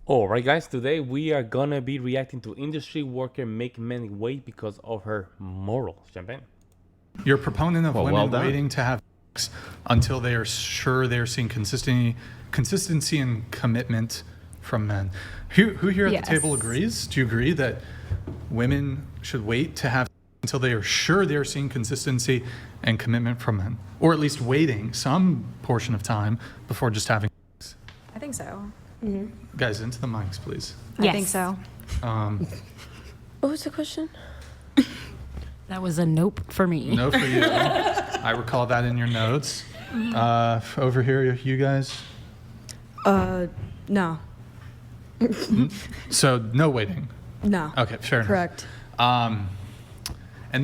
All right, guys. Today we are gonna be reacting to industry worker make men wait because of her morals. Champagne. You're a proponent of women done. waiting to have sex until they are sure they're seeing consistency and commitment from men. Who here at Yes. the table agrees? Do you agree that women should wait to have until they are sure they're seeing consistency and commitment from men, or at least waiting some portion of time before just having sex? I think so. Guys, into the mics, please. I think so. What was the question? That was a nope for me. No for you. I recall that in your notes. Over here, you guys. No. So no waiting. No. Okay, fair enough. Correct. And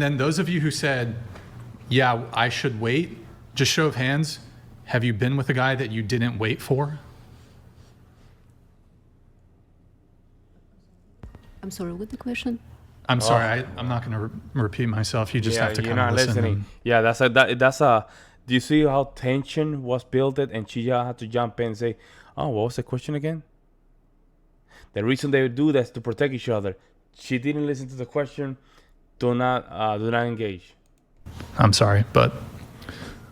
then those of you who said, yeah, I should wait, just show of hands, have you been with a guy that you didn't wait for? I'm sorry, with the question? I'm sorry, I'm not going to repeat myself. You just have to you're kind of not listen. listening. Yeah, that's a. Do you see how tension was built? And she had to jump in and say, "Oh, what was the question again?" The reason they do that is to protect each other. She didn't listen to the question. Do not engage. I'm sorry, but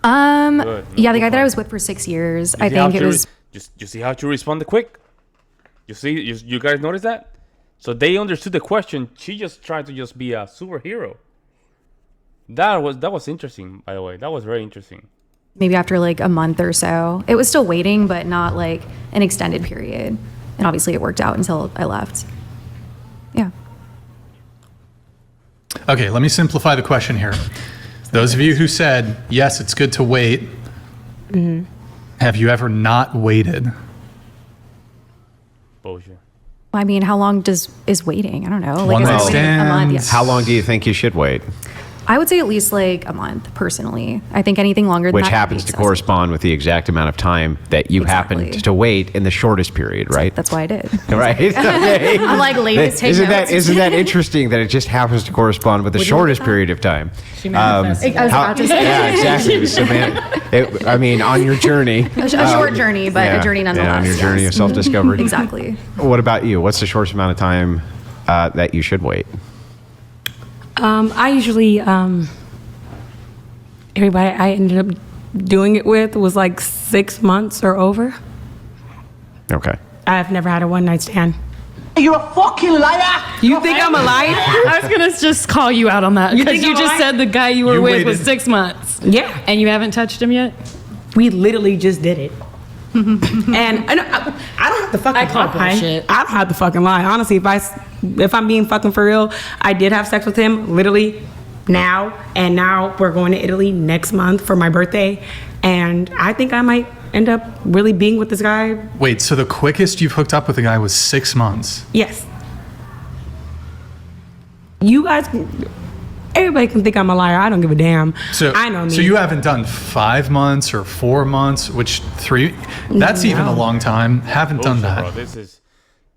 Good. Yeah, the Good guy that point. I was with for 6 years, You I see how think it she was. just you see how she responded quick. You guys notice that? So they understood the question. She just tried to just be a superhero. That was interesting, by the way. That was very interesting. Maybe after like a month or so. It was still waiting, but not like an extended period. And obviously it worked out until I left. Yeah. okay, let me simplify the question here. Those of you who said, yes, it's good to wait, have you ever not waited? Bullshit. I mean, how long is waiting? I don't know. One is night it waiting a month? stands. Yeah. How long do you think you should wait? I would say at least like a month, personally. I think anything longer than Which that would be happens to excessive. correspond with the exact amount of time that you happened Exactly. to wait in the shortest period, right? That's why I did. Right? Okay. I'm like, ladies, take isn't notes. isn't that interesting that it just happens to correspond with the shortest period of time? She manifested. I was about to say. Yeah, exactly. So, man, I mean, on your journey. A short journey, but Yeah, a journey nonetheless. Yeah, on your journey yes. of self-discovery. Exactly. What about you? What's the shortest amount of time that you should wait? I usually, everybody I ended up doing it with was like 6 months or over. Okay. I've never had a one night stand. You're a fucking liar! You think I'm a liar? I was gonna just call you out on that because think you I'm just right? said the guy you were You with was waited. 6 months. Yeah. And you haven't touched him yet? We literally just did it. And I don't have to fucking I call lie. bullshit. I don't have to fucking lie. Honestly, if I'm being fucking for real, I did have sex with him literally now, and now we're going to Italy next month for my birthday, and I think I might end up really being with this guy. Wait, so the quickest you've hooked up with a guy was 6 months? Yes. You guys, everybody can think I'm a liar. I don't give a damn. So I know me. So you haven't done 5 months or 4 months, which 3? That's even a long time. Haven't done Bullshit, that. bro.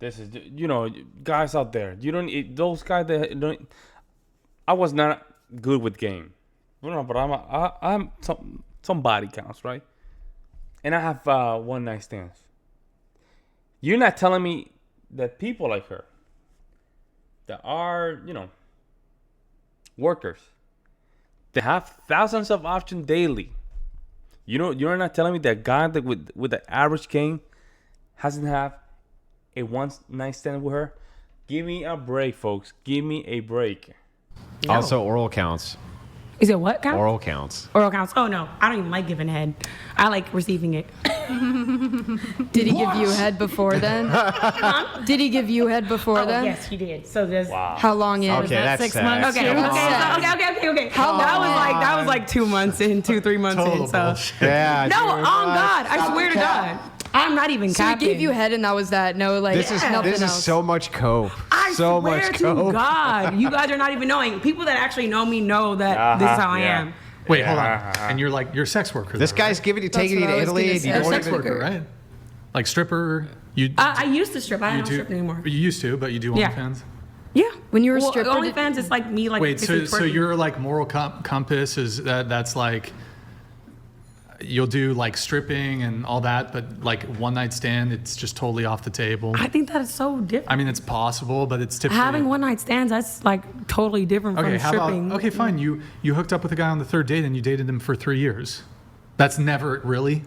This is guys out there. You don't those guys that don't. I was not good with game, but I'm somebody counts, right? And I have one night stands. You're not telling me that people like her, that are workers, they have thousands of options daily. You're not telling me that guy that with the average game hasn't have a one night stand with her. Give me a break, folks. Give me a break. Also, oral counts. Is it what count? Oral counts. Oral counts. Oh no, I don't even like giving head. I like receiving it. Did he give you head before then? Did he give you head before Oh then? yes, he did. So there's. How long in? Okay, that's 6 sad. months? Okay, too? okay. That was like 2 months in, 3 months Total in. So bullshit. Yeah. no, dude, on God, I swear to God, I'm not even So he capping. gave you head and that was that. No, like This is nothing this is else. so much cope. I so swear much to cope. God, you guys are not even knowing. People that actually know me know that this is how I yeah. am. Wait, hold on. And you're a sex worker. This though, guy's right? giving you, That's taking you what to I was Italy. gonna and say. you You're a don't sex even- worker, right? Like stripper. You I used to strip. I you don't strip anymore. You used to, but you do Yeah. OnlyFans. Yeah. When you were a well, stripper, did- OnlyFans is like me, like Wait, so basically twerking. your like moral compass is that's like you'll do like stripping and all that, but like one night stand, it's just totally off the table. I think that is so different. I mean, it's possible, but it's typically Having one night stands, that's like totally different okay. from How stripping. about okay, fine. You hooked up with a guy on the third date and you dated him for 3 years. That's never really.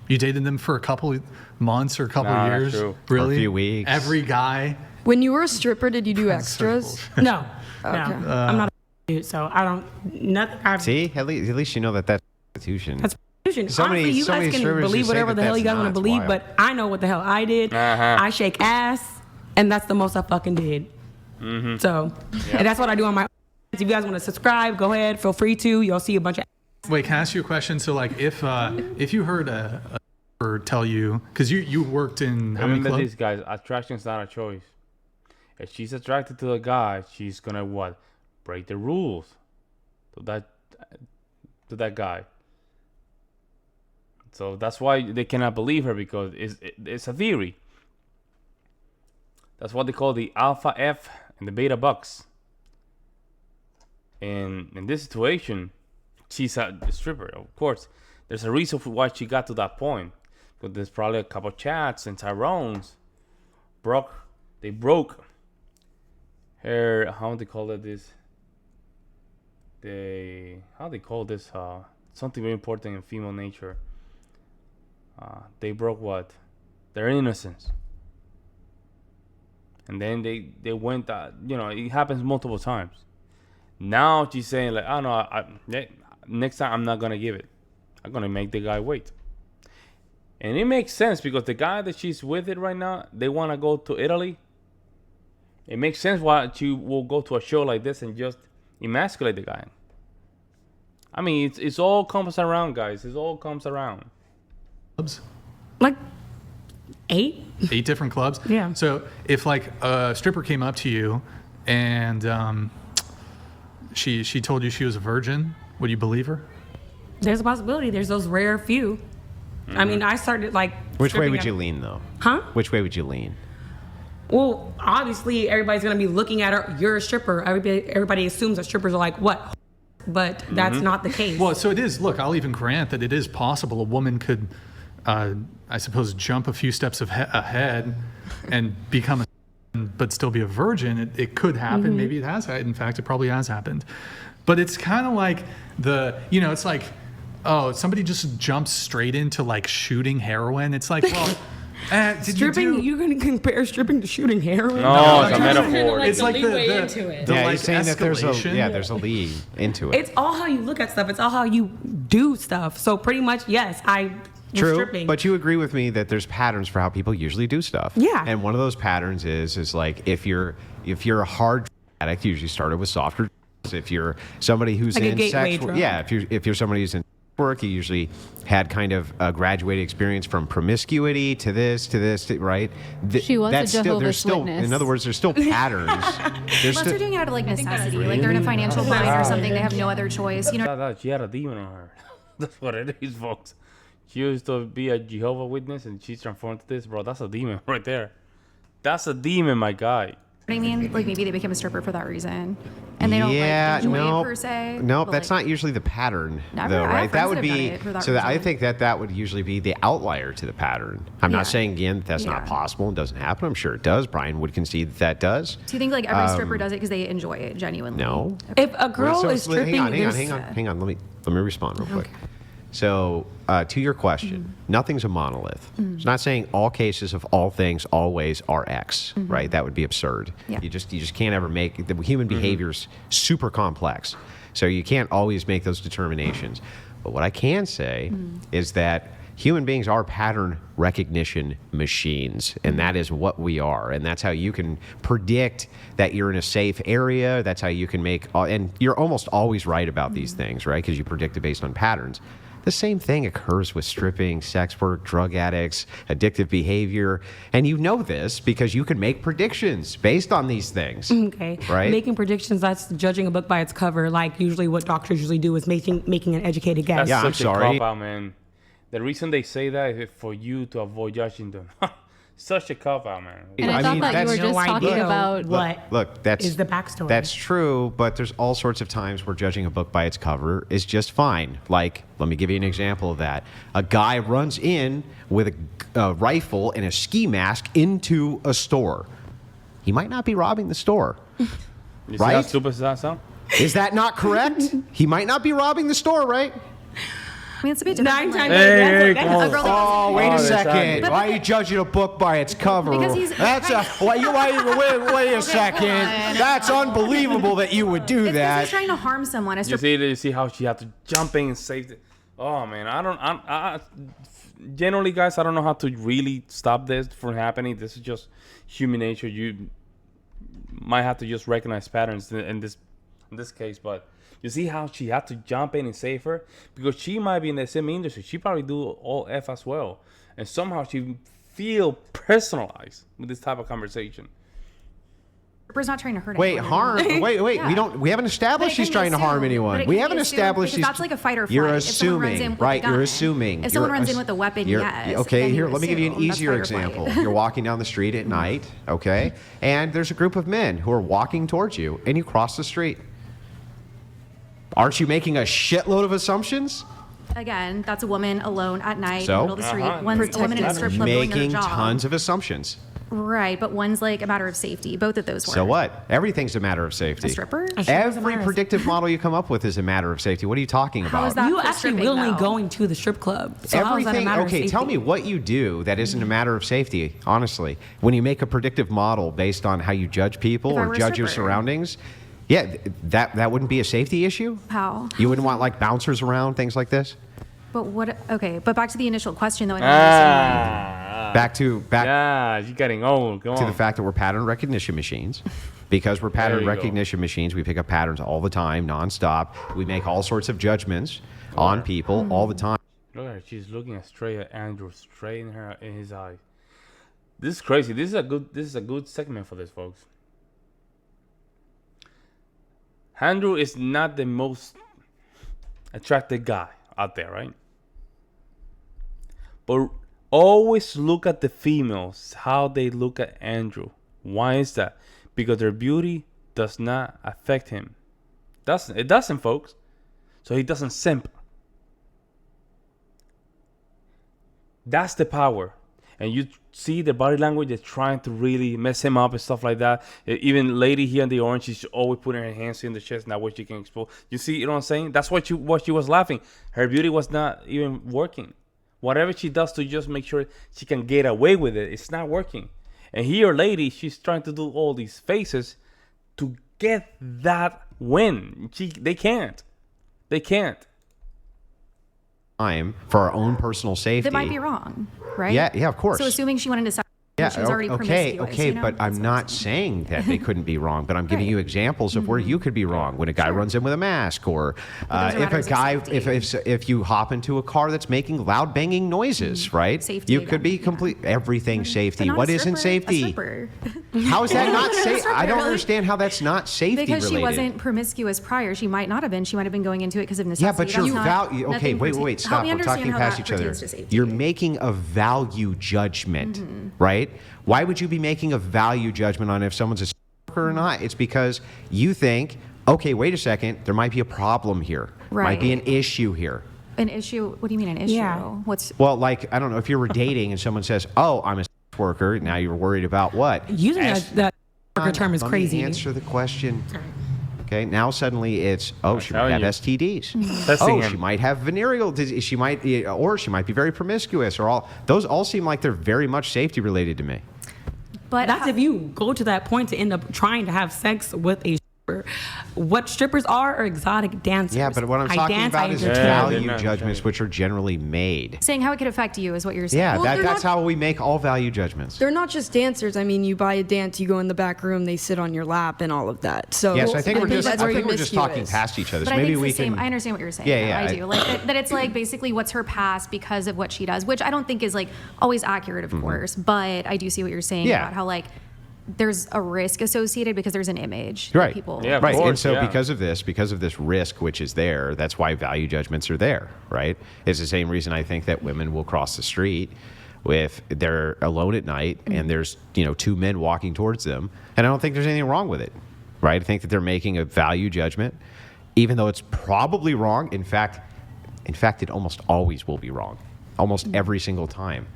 You dated them for a couple months or a couple Nah, years. that's true. Really? Or a few weeks. Every guy. When you were a stripper, did you do That's so extras? bullshit. No, I'm not a dude, so I don't. Nothing. See, at least you know that's prostitution. That's prostitution. So many- Honestly, you so guys many can strippers believe just say whatever that the hell you that's guys want not. to It's believe, wild. but I know what the hell I did. I shake ass, and that's the most I fucking did. So, and that's what I do on my. If you guys want to subscribe, go ahead. Feel free to. You'll see a bunch of. Wait, can I ask you a question? So, like, if you heard a stripper tell you, because you worked in how many Remember clubs? these guys, attraction's not a choice. If she's attracted to a guy, she's gonna what? Break the rules to that guy. So that's why they cannot believe her, because it's a theory. That's what they call the alpha F and the beta bucks. And in this situation, she's a stripper. Of course, there's a reason for why she got to that point. But there's probably a couple chats and Tyrone's broke her, how do they call it this? How they call this? Something very important in female nature. They broke what? Their innocence. And then they went, it happens multiple times. Now she's saying like, oh no, next time I'm not gonna give it. I'm gonna make the guy wait. And it makes sense because the guy that she's with it right now, they wanna go to Italy. It makes sense why she will go to a show like this and just emasculate the guy. I mean, it's all comes around, guys. It all comes around. Clubs? Like 8. 8 different clubs? Yeah. So if like a stripper came up to you and she told you she was a virgin, would you believe her? There's a possibility. There's those rare few. I mean, I started like. Which way stripping would at- you lean, though? Huh? Which way would you lean? Well, obviously, everybody's gonna be looking at her. You're a stripper. Everybody assumes that strippers are like what, but that's not the case. Well, so it is. Look, I'll even grant that it is possible a woman could, I suppose, jump a few steps ahead and become a but still be a virgin. It could happen. Maybe it has. In fact, it probably has happened. But it's kind of like it's like, oh, somebody just jumps straight into like shooting heroin. It's like, well, did stripping, you're gonna compare stripping to shooting heroin? No, it's a metaphor. It's like the into it. the Yeah, like he's saying that escalation. there's a lead into it. It's all how you look at stuff. It's all how you do stuff. So pretty much, yes, I was True, stripping. but you agree with me that there's patterns for how people usually do stuff. Yeah. And one of those patterns is like if you're a hard addict, you usually started with softer. If you're somebody who's Like a in gateway sex, drug. yeah. If you're somebody who's in work, you usually had kind of a graduated experience from promiscuity to this, right? She was a there's Jehovah's still, Witness. in other words, there's still patterns. Unless they're doing it out of like necessity, like they're in a financial bind or something, they have no other choice. You know, She had a demon on her. That's what it is, folks. She used to be a Jehovah's Witness and she's transformed to this, bro. That's a demon right there. That's a demon, my guy. what I mean? Like maybe they became a stripper for that reason, and they don't Yeah, like enjoy no, it per se. Nope, but, that's like, not usually the pattern, Never. though, I have right? friends That would that have be done it for that so. I reason. think that would usually be the outlier to the pattern. I'm Yeah. not saying again that that's not Yeah. possible and doesn't happen. I'm sure it does. Brian would concede that does. Do you think like every stripper does it because they enjoy it genuinely? No. If a girl is stripping, hang there's- on. Let me respond real quick. So, to your question, nothing's a monolith. It's not saying all cases of all things always are X, right? That would be absurd. Yeah. You just can't ever make the human behavior's super complex, so you can't always make those determinations. But what I can say is that human beings are pattern recognition machines, and that is what we are. And that's how you can predict that you're in a safe area. That's how you can and you're almost always right about these things, right? Because you predict it based on patterns. The same thing occurs with stripping, sex work, drug addicts, addictive behavior. And you know this because you can make predictions based on these things. Okay. Right? Making predictions, that's judging a book by its cover. Like usually what doctors usually do is making an educated guess. That's Yeah, I'm such a sorry. cop-out, man. The reason they say that is for you to avoid judging them. such a cop out, man. And I, I thought mean, that you were that's just no talking idea about what Look, that's is the backstory. That's true, but there's all sorts of times where judging a book by its cover is just fine. Like, let me give you an example of that. A guy runs in with a rifle and a ski mask into a store. He might not be robbing the store. You see how Right? stupid does that sound? Is that not correct? He might not be robbing the store, right? I mean, it's a bit different. Nine than, times like, Hey, that's come on. a girl that Oh, goes- wait a Oh, second. exactly. Why are you judging a book by its cover? Because he's- That's a wait a second. That's unbelievable that you would do It's because that. he's trying to harm someone. A You see how she had to jump in and save it. Oh man, I generally, guys, I don't know how to really stop this from happening. This is just human nature. You might have to just recognize patterns in this case, but you see how she had to jump in and save her because she might be in the same industry. She probably do all F as well, and somehow she feel personalized with this type of conversation. Stripper's not trying to hurt Wait, anyone. harm? Wait. Yeah. We haven't established But it she's can trying be to harm assumed. anyone. But it We can haven't be assumed established because that's like a fight or You're flight. If someone runs in assuming, with a right? You're gun. assuming. If someone You're runs in ass- with a weapon, you're- yes. Okay, then here, you let me give you an assume that's easier fight or flight. example. You're walking down the street at night, okay, and there's a group of men who are walking towards you, and you cross the street. Aren't you making a shitload of assumptions? Again, that's a woman alone at night So? in the middle of the street. One's a woman in a strip club doing her Making job. tons of assumptions. Right, but one's like a matter of safety. Both of those were. So what? Everything's a matter of safety. A stripper? A stripper's a Every matter of predictive model you come up with is a matter of safety. What are you talking about? How is that You for actually stripping, willingly though? going to the strip club. So how is that a Everything. matter of Okay, tell safety? me what you do that isn't a matter of safety. Honestly, when you make a predictive model based on how you judge people If I or were a judge your stripper. surroundings, yeah, that wouldn't be a safety issue. How? You wouldn't want like bouncers around, things like this. But what? Okay, but back to the initial question though. I don't understand. Back to Yeah, you're getting old. Come to on. the fact that we're pattern recognition machines. Because we're pattern you go. recognition machines, we pick up patterns all the time, nonstop. We make all sorts of judgments on people all the time. Look at her. She's looking straight at Andrew, straight in his eye. This is crazy. This is a good segment for this, folks. Andrew is not the most attractive guy out there, right? But always look at the females, how they look at Andrew. Why is that? Because their beauty does not affect him. It doesn't, folks. So he doesn't simp. That's the power. And you see the body language is trying to really mess him up and stuff like that. Even lady here in the orange, she's always putting her hands in the chest, not what she can expose. You see, you know what I'm saying? That's what she was laughing. Her beauty was not even working. Whatever she does to just make sure she can get away with it, it's not working. And here, lady, she's trying to do all these faces to get that win. They can't. They can't. Time for our own personal safety. That might be wrong, right? Yeah, of course. So assuming she went into sex, she was already promiscuous. okay, you know? but That's I'm what not saying. saying that they couldn't be wrong, but I'm giving Right. you examples of where you could be wrong. When a guy runs in with a mask, or those are if a matters of guy, safety. if you hop into a car that's making loud banging noises, right? Safety You could again, be yeah. complete everything safety. But not What a isn't stripper, a safety? stripper. How is that not A safe? stripper, I don't really. understand how that's not safety Because related. she wasn't promiscuous prior. She might not have been. She might have been going into it because of necessity. Yeah, but your That's not- value. Okay, nothing wait, pertain- wait, Help stop. me We're understand talking how past that each other. pertains to safety. You're making a value judgment, Mm-hmm. right? Why would you be making a value judgment on if someone's a worker or not? It's because you think, okay, wait a second, there might be a problem here. Might be an Right. issue here. An issue? What do you mean an issue? Yeah. What's Well, like, I don't know, if you were dating and someone says, oh, I'm a worker, now you're worried about what? Using that worker term is Let crazy. me answer the question. Okay, now suddenly it's, oh, she might telling have you. STDs. Testing Oh, him. she might have venereal disease. She might, or she might be very promiscuous, or all. Those all seem like they're very much safety related to me. but That's if you go to that point to end up trying to have sex with a stripper. What strippers are exotic dancers. Yeah, but what I'm I talking dance, about I is entertain. they're value not judgments, saying- which are generally made. saying how it could affect you is what you're saying. Yeah, Well, they're that's not- how we make all value judgments. They're not just dancers. I mean, you buy a dance, you go in the back room, they sit on your lap, and all of that. So Yes, I think we're just. that's I think we're just talking promiscuous. past each other. But So I maybe think we it's the same. can. I understand what you're saying. Yeah, yeah, I I- do. Like that it's like basically what's her past because of what she does, which I don't think is like always accurate, of course. But I do see what you're saying Mm-hmm. Yeah. about how like there's a risk associated because there's an image that Right. people. Yeah, of Right, and course, so yeah. because of this risk which is there, that's why value judgments are there, right? It's the same reason I think that women will cross the street if they're alone at night and there's, two men walking towards them. And I don't think there's anything wrong with it, right? I think that they're making a value judgment, even though it's probably wrong. In fact, it almost always will be wrong, almost every single time.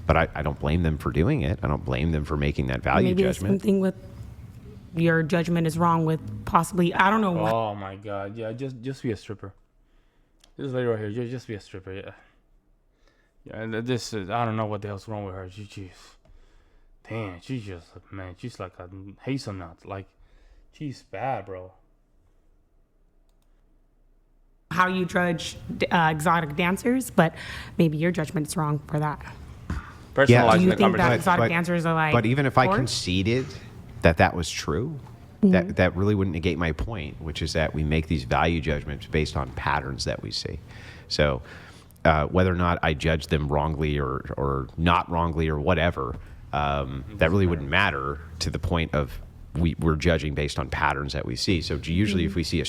But I don't blame them for doing it. I don't blame them for making that value Maybe it's judgment. something with your judgment is wrong with possibly, I don't know what. Oh my God! Yeah, just be a stripper. This lady right here, just be a stripper. Yeah. Yeah, and this is, I don't know what the hell's wrong with her. She's damn, she's just, man, she's like a hazelnut. Like, she's bad, bro. How you judge exotic dancers, but maybe your judgment is wrong for that. Personalizing Do you the think that conversation. exotic dancers are like? But even if I poor? conceded that was true, that really wouldn't negate my point, which is that we make these value judgments based on patterns that we see. So whether or not I judge them wrongly or not wrongly or whatever, that really wouldn't matter to the point of we're judging based on patterns that we see. So usually if we see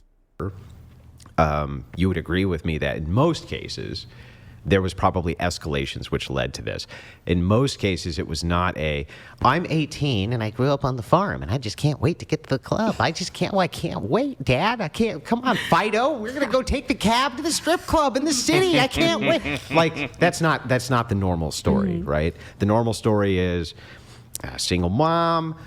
you would agree with me that in most cases, there was probably escalations which led to this. In most cases, it was not I'm 18 and I grew up on the farm and I just can't wait to get to the club. I can't wait, Dad. I can't, come on, Fido. We're going to go take the cab to the strip club in the city. I can't wait. Like, that's not the normal story, right? The normal story is a single mom,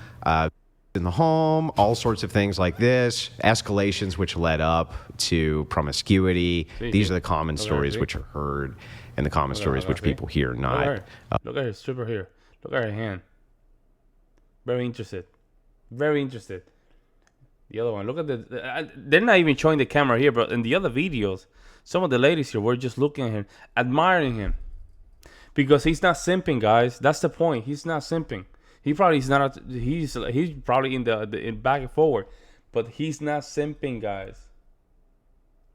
in the home, all sorts of things like this, escalations which led up to promiscuity. These are the common stories which are heard and the common stories which people hear not. Look at her stripper here. Look at her hand. Very interested. Very interested. The other one. Look at they're not even showing the camera here, but in the other videos, some of the ladies here were just looking at him, admiring him. Because he's not simping, guys. That's the point. He's not simping. He probably is not. He's probably in back and forward, but he's not simping, guys.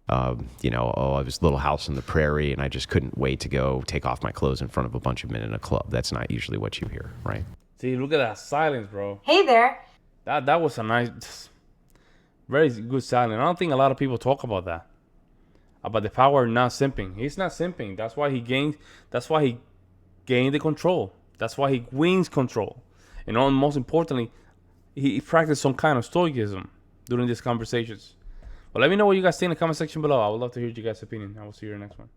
I was Little House on the Prairie, and I just couldn't wait to go take off my clothes in front of a bunch of men in a club. That's not usually what you hear, right? See, look at that silence, bro. Hey there. That was a nice, very good silence. I don't think a lot of people talk about that, about the power of not simping. He's not simping. That's why he gained the control. That's why he wins control. And most importantly, he practiced some kind of stoicism during these conversations. But let me know what you guys think in the comment section below. I would love to hear your guys' opinion. I will see you in the next one.